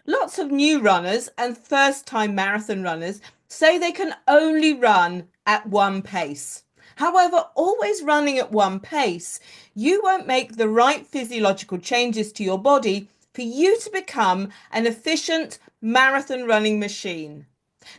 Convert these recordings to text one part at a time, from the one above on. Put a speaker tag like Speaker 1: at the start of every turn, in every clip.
Speaker 1: Lots of new runners and first-time marathon runners say they can only run at one pace. However, always running at one pace, you won't make the right physiological changes to your body for you to become an efficient marathon running machine.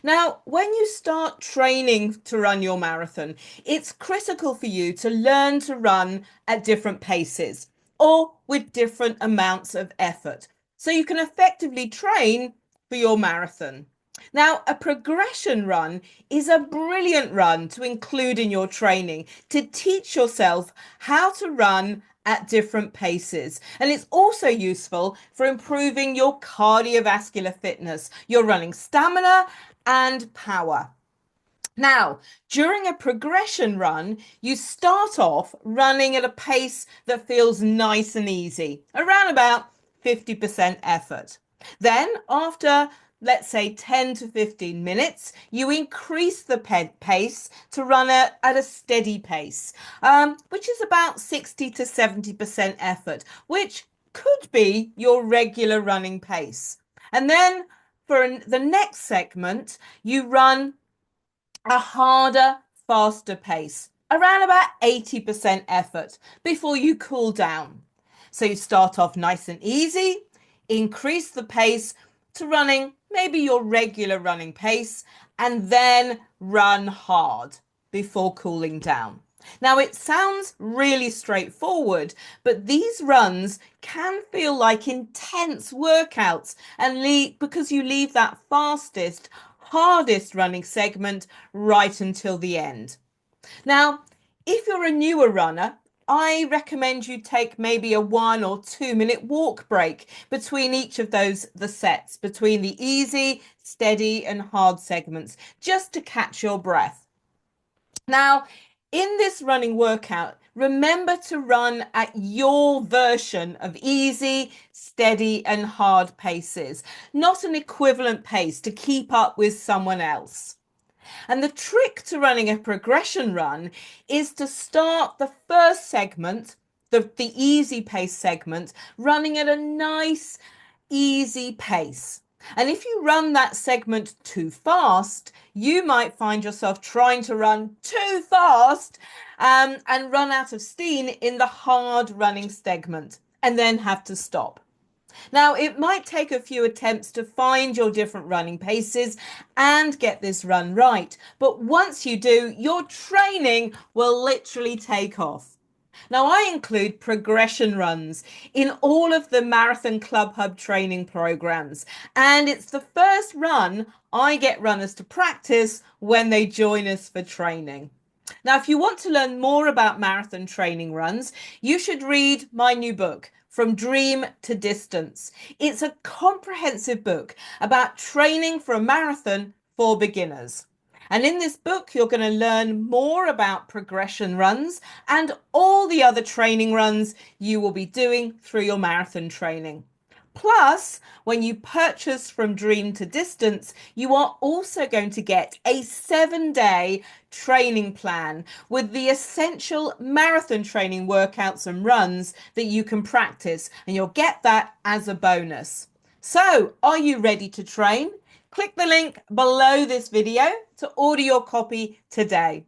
Speaker 1: Now, when you start training to run your marathon, it's critical for you to learn to run at different paces or with different amounts of effort so you can effectively train for your marathon. Now, a progression run is a brilliant run to include in your training to teach yourself how to run at different paces. And it's also useful for improving your cardiovascular fitness, your running stamina, and power. Now, during a progression run, you start off running at a pace that feels nice and easy, around about 50% effort. Then, after let's say 10 to 15 minutes, you increase the pace to run at a steady pace, which is about 60 to 70% effort, which could be your regular running pace. And then for the next segment, you run a harder, faster pace, around about 80% effort before you cool down. So you start off nice and easy, increase the pace to running maybe your regular running pace, and then run hard before cooling down. Now, it sounds really straightforward, but these runs can feel like intense workouts and because you leave that fastest, hardest running segment right until the end. Now, if you're a newer runner, I recommend you take maybe a 1 or 2 minute walk break between each of the sets, between the easy, steady, and hard segments, just to catch your breath. Now, in this running workout, remember to run at your version of easy, steady, and hard paces, not an equivalent pace to keep up with someone else. And the trick to running a progression run is to start the first segment, the easy pace segment, running at a nice, easy pace. And if you run that segment too fast, you might find yourself trying to run too fast and run out of steam in the hard running segment and then have to stop. Now, it might take a few attempts to find your different running paces and get this run right, but once you do, your training will literally take off. Now, I include progression runs in all of the Marathon Club Hub training programs, and it's the first run I get runners to practice when they join us for training. Now, if you want to learn more about marathon training runs, you should read my new book, From Dream to Distance. It's a comprehensive book about training for a marathon for beginners. And in this book, you're going to learn more about progression runs and all the other training runs you will be doing through your marathon training. Plus, when you purchase From Dream to Distance, you are also going to get a 7-day training plan with the essential marathon training workouts and runs that you can practice, and you'll get that as a bonus. So, are you ready to train? Click the link below this video to order your copy today.